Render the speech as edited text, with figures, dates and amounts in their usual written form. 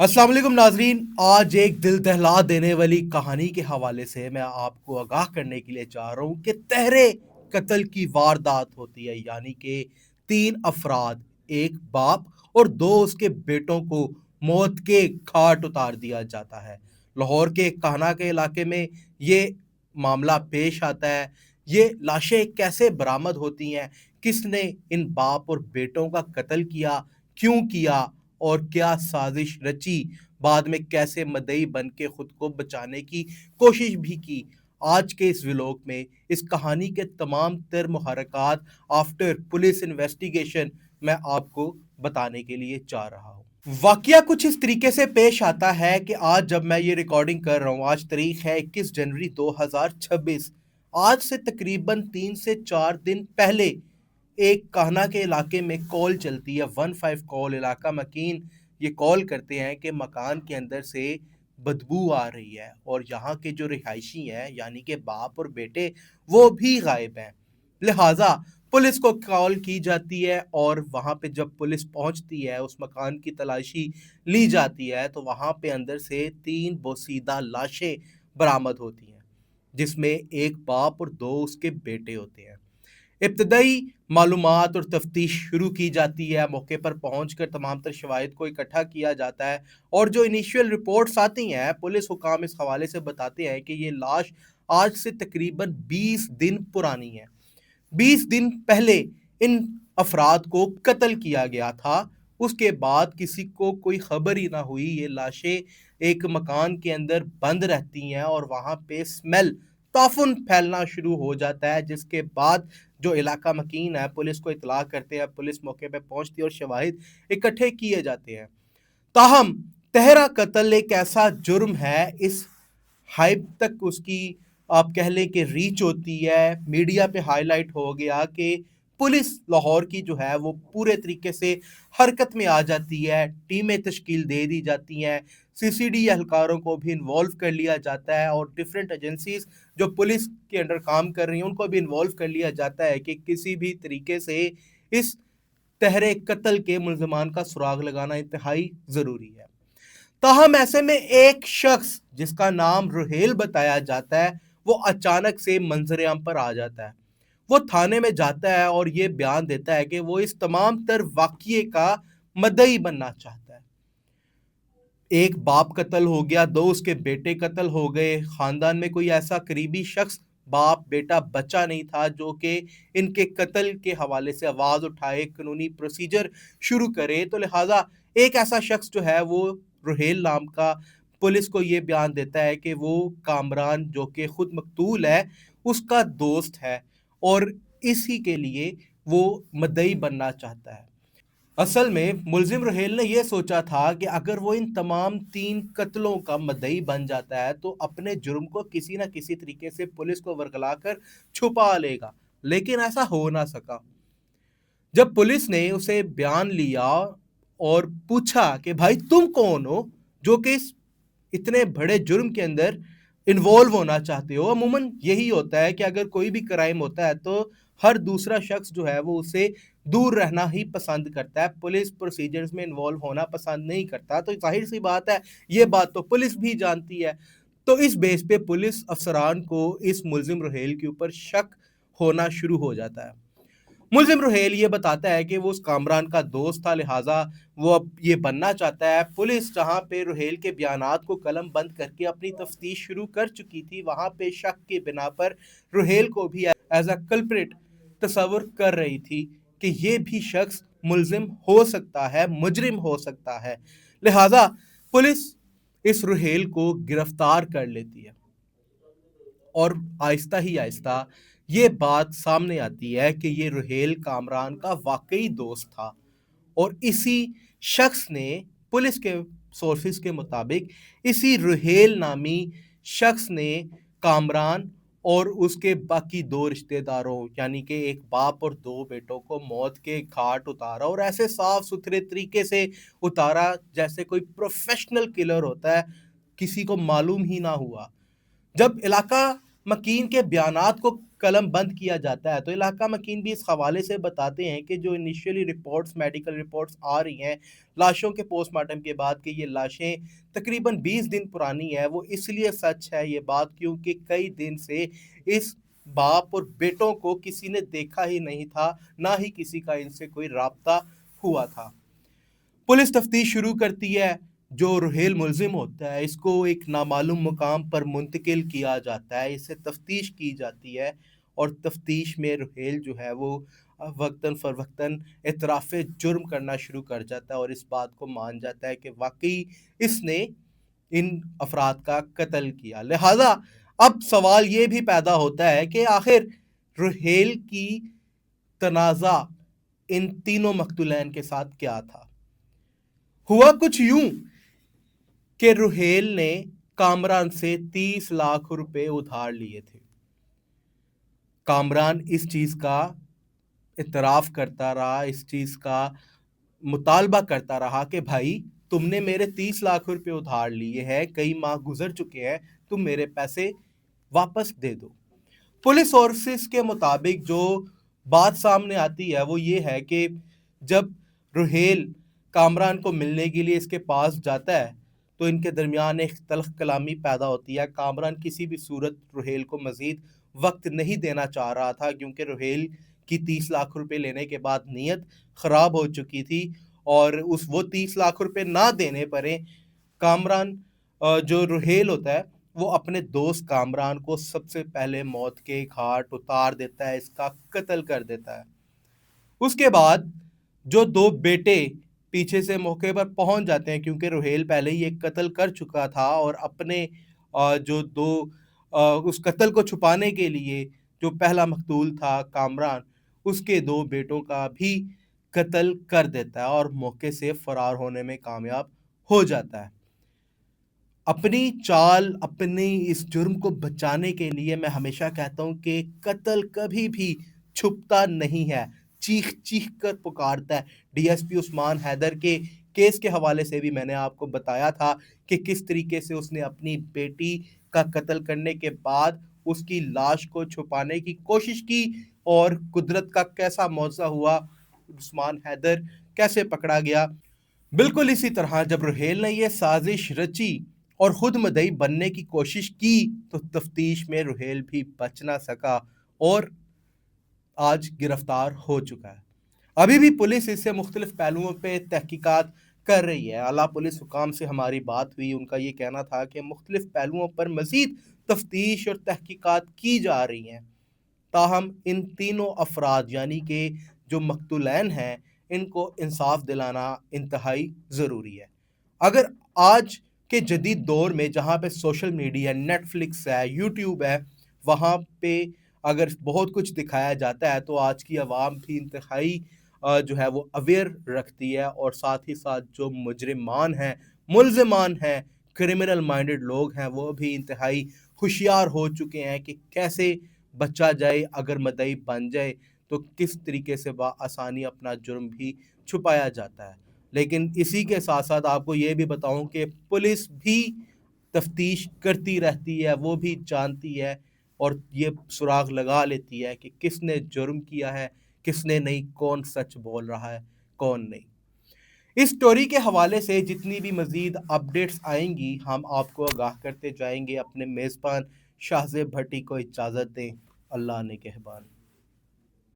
अस्सलाम वालेकुम नाजरीन। आज एक दिल दहला देने वाली कहानी के हवाले से मैं आपको आगाह करने के लिए चाह रहा हूँ कि तहरे कत्ल की वारदात होती है, यानी कि तीन अफराद, एक बाप और दो उसके बेटों को मौत के घाट उतार दिया जाता है। लाहौर के कान्हा के इलाके में ये मामला पेश आता है। ये लाशें कैसे बरामद होती हैं, किसने इन बाप और बेटों का कत्ल किया, क्यों किया और क्या साजिश रची, बाद में कैसे मदई बन के खुद को बचाने की कोशिश भी की। आज के इस व्लॉग में इस कहानी के तमाम तर मुहरकात आफ्टर पुलिस इन्वेस्टिगेशन मैं आपको बताने के लिए चाह रहा हूँ। वाकया कुछ इस तरीके से पेश आता है कि आज जब मैं ये रिकॉर्डिंग कर रहा हूँ, आज तारीख है 21 जनवरी 2026। आज से तकरीबन 3 से 4 दिन पहले एक कान्हा के इलाके में कॉल चलती है, 15 कॉल। इलाका मकीन ये कॉल करते हैं कि मकान के अंदर से बदबू आ रही है और यहाँ के जो रिहायशी हैं, यानी कि बाप और बेटे, वो भी गायब हैं। लिहाजा पुलिस को कॉल की जाती है और वहाँ पे जब पुलिस पहुँचती है, उस मकान की तलाशी ली जाती है, तो वहाँ पे अंदर से 3 बोसीदा लाशें बरामद होती हैं, जिसमें एक बाप और 2 उसके बेटे होते हैं। इब्तदाई मालूमात और तफ्तीश शुरू की जाती है। मौके पर पहुंचकर तमाम तर शवाहिद को इकट्ठा किया जाता है और जो इनिशियल रिपोर्ट्स आती हैं, पुलिस हुकाम इस हवाले से बताते हैं कि ये लाश आज से तकरीबन 20 दिन पुरानी है। 20 दिन पहले इन अफराद को कत्ल किया गया था। उसके बाद किसी को कोई खबर ही ना हुई। ये लाशें एक मकान के अंदर बंद रहती हैं और वहाँ पे स्मेल, ताफुन फैलना शुरू हो जाता है, जिसके बाद जो इलाका मकीन है पुलिस को इतला करते हैं। पुलिस मौके पे पहुंचती है और शवाहिद इकट्ठे किए जाते हैं। ताहम तहरा कत्ल एक ऐसा जुर्म है, इस हाइप तक उसकी आप कह लें कि रीच होती है, मीडिया पे हाईलाइट हो गया कि पुलिस लाहौर की जो है वो पूरे तरीके से हरकत में आ जाती है। टीमें तश्कील दे दी जाती हैं, सीसीडी एहलकारों को भी इन्वॉल्व कर लिया जाता है और डिफरेंट एजेंसीज जो पुलिस के अंडर काम कर रही हैं उनको भी इन्वॉल्व कर लिया जाता है कि किसी भी तरीके से इस तहरे कत्ल के मुल्जिमान का सुराग लगाना इंतहाई ज़रूरी है। ताहम ऐसे में एक शख्स जिसका नाम रुहेल बताया जाता है, वो अचानक से मंजरेआम पर आ जाता है। वो थाने में जाता है और ये बयान देता है कि वो इस तमाम तर वाक़ये का मदई बनना चाहता है। एक बाप कत्ल हो गया, 2 उसके बेटे कत्ल हो गए। ख़ानदान में कोई ऐसा करीबी शख्स, बाप बेटा बचा नहीं था जो कि इनके कत्ल के हवाले से आवाज़ उठाए, कानूनी प्रोसीजर शुरू करे। तो लिहाजा एक ऐसा शख्स जो है वो रुहेल नाम का, पुलिस को ये बयान देता है कि वो कामरान जो कि खुद मकतूल है उसका दोस्त है और इसी के लिए वो मदई बनना चाहता है। असल में मुलजिम रुहेल ने यह सोचा था कि अगर वो इन तमाम 3 कत्लों का मदई बन जाता है तो अपने जुर्म को किसी ना किसी तरीके से पुलिस को वर्गलाकर छुपा लेगा, लेकिन ऐसा हो ना सका। जब पुलिस ने उसे बयान लिया और पूछा कि भाई तुम कौन हो जो कि इस इतने बड़े जुर्म के अंदर इन्वॉल्व होना चाहते हो। अमूमन यही होता है कि अगर कोई भी क्राइम होता है तो हर दूसरा शख्स जो है वो उसे दूर रहना ही पसंद करता है, पुलिस प्रोसीजर्स में इन्वॉल्व होना पसंद नहीं करता। तो जाहिर सी बात है, ये बात तो पुलिस भी जानती है। तो इस बेस पे पुलिस अफसरान को इस मुलजिम रुहेल के ऊपर शक होना शुरू हो जाता है। मुलजिम रुहेल ये बताता है कि वो उस कामरान का दोस्त था, लिहाजा वो अब ये बनना चाहता है। पुलिस जहाँ पे रुहेल के बयानात को कलम बंद करके अपनी तफ्तीश शुरू कर चुकी थी, वहाँ पे शक की बिना पर रुहेल को भी एज अ कल्प्रिट तस्वर कर रही थी कि ये भी शख्स मुलजिम हो सकता है, मुजरिम हो सकता है। लिहाजा पुलिस इस रुहेल को गिरफ्तार कर लेती है और आहिस्ता ही आहिस्ता ये बात सामने आती है कि ये रुहेल कामरान का वाकई दोस्त था और इसी शख्स ने, पुलिस के सोर्सेज के मुताबिक, इसी रुहेल नामी शख्स ने कामरान और उसके बाकी 2 रिश्तेदारों, यानी कि एक बाप और 2 बेटों को मौत के घाट उतारा और ऐसे साफ सुथरे तरीके से उतारा जैसे कोई प्रोफेशनल किलर होता है, किसी को मालूम ही ना हुआ। जब इलाका مکین کے بیانات کو قلم بند کیا جاتا ہے۔ تو علاقہ مکین بھی اس حوالے سے بتاتے ہیں کہ جو انیشیلی رپورٹس میڈیکل رپورٹس آ رہی ہیں لاشوں کے پوسٹ مارٹم کے بعد کہ یہ لاشیں تقریباً 20 دن پرانی ہے، وہ اس لیے سچ ہے یہ بات کیونکہ کئی دن سے اس باپ اور بیٹوں کو کسی نے دیکھا ہی نہیں تھا، نہ ہی کسی کا ان سے کوئی رابطہ ہوا تھا۔ پولیس تفتیش شروع کرتی ہے۔ جو رحیل ملزم ہوتا ہے اس کو ایک نامعلوم مقام پر منتقل کیا جاتا ہے، اسے تفتیش کی جاتی ہے، اور تفتیش میں رحیل جو ہے وہ وقتاً فوقتاً اعتراف جرم کرنا شروع کر جاتا ہے اور اس بات کو مان جاتا ہے کہ واقعی اس نے ان افراد کا قتل کیا۔ لہذا اب سوال یہ بھی پیدا ہوتا ہے کہ آخر رحیل کی تنازع ان تینوں مقتولین کے ساتھ کیا تھا؟ ہوا کچھ یوں کہ رحیل نے کامران سے 30 لاکھ روپے ادھار لیے تھے۔ کامران اس چیز کا اعتراف کرتا رہا، اس چیز کا مطالبہ کرتا رہا کہ بھائی تم نے میرے 30 لاکھ روپے ادھار لیے ہیں، کئی ماہ گزر چکے ہیں، تم میرے پیسے واپس دے دو۔ پولیس سورسز کے مطابق جو بات سامنے آتی ہے وہ یہ ہے کہ جب رحیل کامران کو ملنے کے لیے اس کے پاس جاتا ہے تو ان کے درمیان ایک تلخ کلامی پیدا ہوتی ہے۔ کامران کسی بھی صورت رحیل کو مزید وقت نہیں دینا چاہ رہا تھا کیونکہ رحیل کی 30 لاکھ روپے لینے کے بعد نیت خراب ہو چکی تھی، اور وہ 30 لاکھ روپے نہ دینے پر کامران جو رحیل ہوتا ہے وہ اپنے دوست کامران کو سب سے پہلے موت کے گھاٹ اتار دیتا ہے، اس کا قتل کر دیتا ہے۔ اس کے بعد جو دو بیٹے پیچھے سے موقع پر پہنچ جاتے ہیں کیونکہ رحیل پہلے ہی ایک قتل کر چکا تھا، اور اپنے جو دو اس قتل کو چھپانے کے لیے جو پہلا مقتول تھا کامران، اس کے دو بیٹوں کا بھی قتل کر دیتا ہے اور موقع سے فرار ہونے میں کامیاب ہو جاتا ہے۔ اپنی چال، اپنی اس جرم کو بچانے کے لیے میں ہمیشہ کہتا ہوں کہ قتل کبھی بھی چھپتا نہیں ہے، چیخ چیخ کر پکارتا ہے۔ ڈی ایس پی عثمان حیدر کے کیس کے حوالے سے بھی میں نے آپ کو بتایا تھا کہ کس طریقے سے اس نے اپنی بیٹی کا قتل کرنے کے بعد اس کی لاش کو چھپانے کی کوشش کی، اور قدرت کا کیسا معجزہ ہوا، عثمان حیدر کیسے پکڑا گیا۔ بالکل اسی طرح جب رحیل نے یہ سازش رچی اور خود مدعی بننے کی کوشش کی تو تفتیش میں رحیل بھی بچ نہ سکا اور آج گرفتار ہو چکا ہے۔ ابھی بھی پولیس اس سے مختلف پہلوؤں پہ تحقیقات کر رہی ہے۔ اعلیٰ پولیس حکام سے ہماری بات ہوئی، ان کا یہ کہنا تھا کہ مختلف پہلوؤں پر مزید تفتیش اور تحقیقات کی جا رہی ہیں، تاہم ان تینوں افراد یعنی کہ جو مقتولین ہیں ان کو انصاف دلانا انتہائی ضروری ہے۔ اگر آج کے جدید دور میں جہاں پہ سوشل میڈیا، نیٹ فلکس ہے، یوٹیوب ہے، وہاں پہ اگر بہت کچھ دکھایا جاتا ہے تو آج کی عوام بھی انتہائی جو ہے وہ اویئر رکھتی ہے، اور ساتھ ہی ساتھ جو مجرمان ہیں، ملزمان ہیں، کرمنل مائنڈڈ لوگ ہیں، وہ بھی انتہائی ہوشیار ہو چکے ہیں کہ کیسے بچا جائے، اگر مدعی بن جائے تو کس طریقے سے بآسانی اپنا جرم بھی چھپایا جاتا ہے۔ لیکن اسی کے ساتھ ساتھ آپ کو یہ بھی بتاؤں کہ پولیس بھی تفتیش کرتی رہتی ہے، وہ بھی جانتی ہے اور یہ سراغ لگا لیتی ہے کہ کس نے جرم کیا ہے، کس نے نہیں، کون سچ بول رہا ہے، کون نہیں۔ اس سٹوری کے حوالے سے جتنی بھی مزید اپڈیٹس آئیں گی ہم آپ کو آگاہ کرتے جائیں گے۔ اپنے میزبان شاہزیب بھٹی کو اجازت دیں، اللہ نگہبان۔